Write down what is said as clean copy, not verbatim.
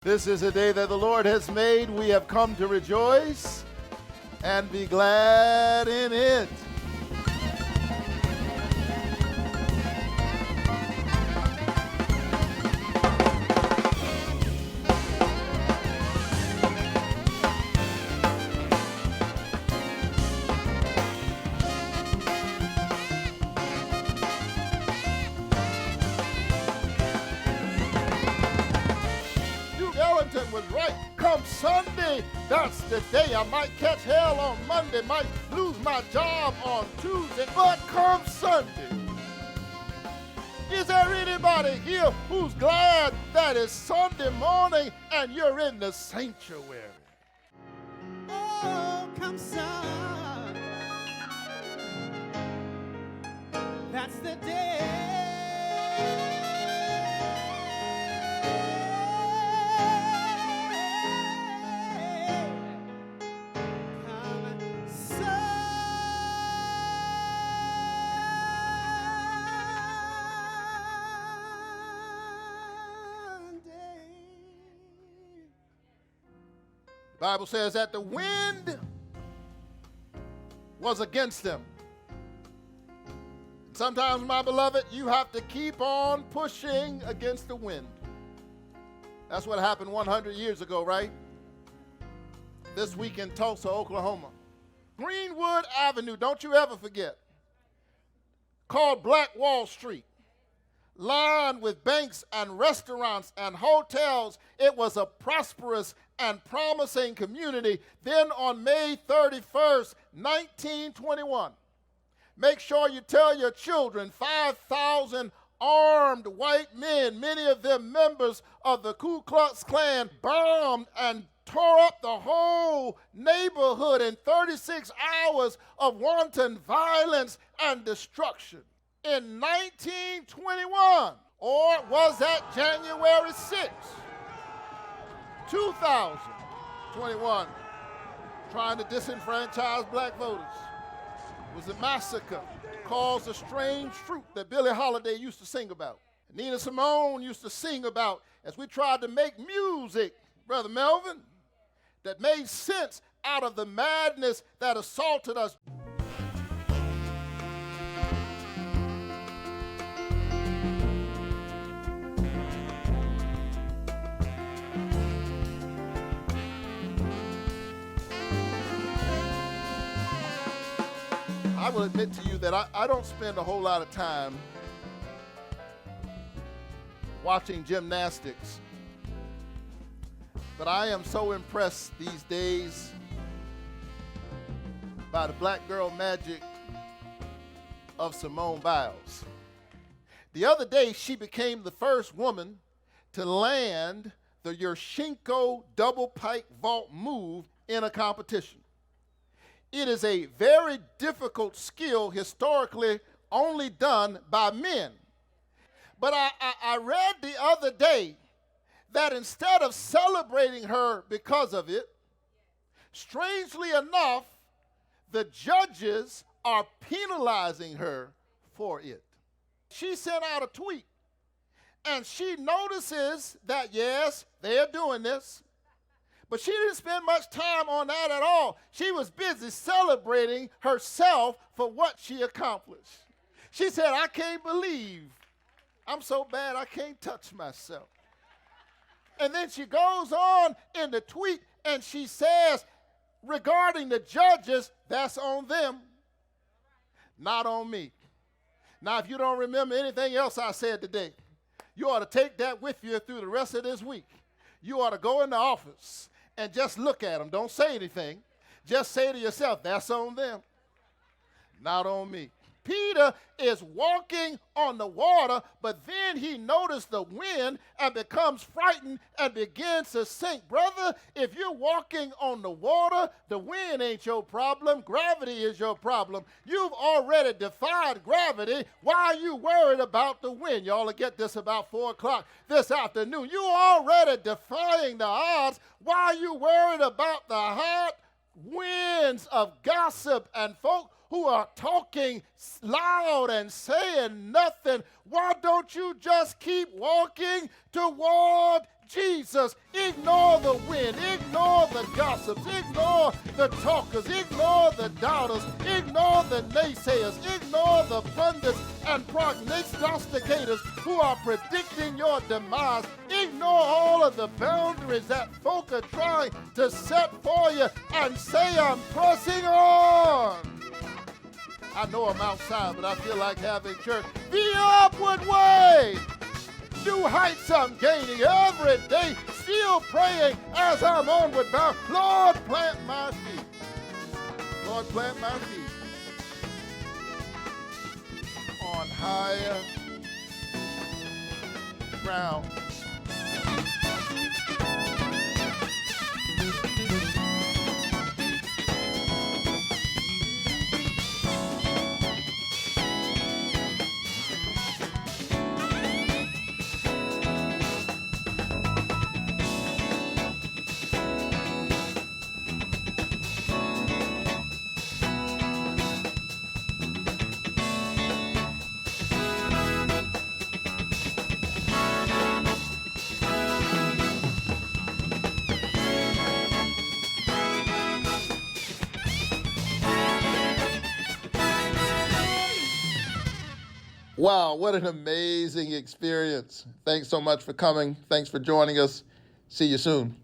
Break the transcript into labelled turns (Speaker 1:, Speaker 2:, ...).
Speaker 1: This is a day that the Lord has made. We have come to rejoice and be glad in it. Was right. Come Sunday, that's the day. I might catch hell on Monday, might lose my job on Tuesday, but come Sunday. Is there anybody here who's glad that it's Sunday morning and you're in the sanctuary?
Speaker 2: Oh, come Sunday, that's the day.
Speaker 1: The Bible says that the wind was against them. Sometimes, my beloved, you have to keep on pushing against the wind. That's what happened 100 years ago, right? This week in Tulsa, Oklahoma. Greenwood Avenue, don't you ever forget, called Black Wall Street, lined with banks and restaurants and hotels. It was a prosperous and promising community. Then on May 31st, 1921, make sure you tell your children 5,000 armed white men, many of them members of the Ku Klux Klan, bombed and tore up the whole neighborhood in 36 hours of wanton violence and destruction. In 1921, or was that January 6th, 2021, trying to disenfranchise black voters? It was a massacre, caused a strange fruit that Billie Holiday used to sing about, Nina Simone used to sing about, as we tried to make music, Brother Melvin, that made sense out of the madness that assaulted us. I will admit to you that I don't spend a whole lot of time watching gymnastics, but I am so impressed these days by the black girl magic of Simone Biles. The other day, she became the first woman to land the Yurchenko double pike vault move in a competition. It is a very difficult skill, historically only done by men. But I read the other day that instead of celebrating her because of it, strangely enough, the judges are penalizing her for it. She sent out a tweet, and she notices that, yes, they're doing this. But she didn't spend much time on that at all. She was busy celebrating herself for what she accomplished. She said, I can't believe I'm so bad I can't touch myself. And then she goes on in the tweet and she says, regarding the judges, that's on them, not on me. Now, if you don't remember anything else I said today, you ought to take that with you through the rest of this week. You ought to go in the office and just look at them. Don't say anything. Just say to yourself, that's on them, not on me. Peter is walking on the water, but then he noticed the wind and becomes frightened and begins to sink. Brother, if you're walking on the water, the wind ain't your problem. Gravity is your problem. You've already defied gravity. Why are you worried about the wind? Y'all will get this about 4 o'clock this afternoon. You're already defying the odds. Why are you worried about the hot winds of gossip and folk who are talking loud and saying nothing? Why don't you just keep walking toward Jesus, ignore the wind, ignore the gossips, ignore the talkers, ignore the doubters, ignore the naysayers, ignore the pundits and prognosticators who are predicting your demise. Ignore all of the boundaries that folk are trying to set for you and say, I'm pressing on. I know I'm outside, but I feel like having church. The upward way. New heights I'm gaining every day. Still praying as I'm onward bound. Lord, plant my feet. Lord, plant my feet on higher ground. Wow, what an amazing experience. Thanks so much for coming. Thanks for joining us. See you soon.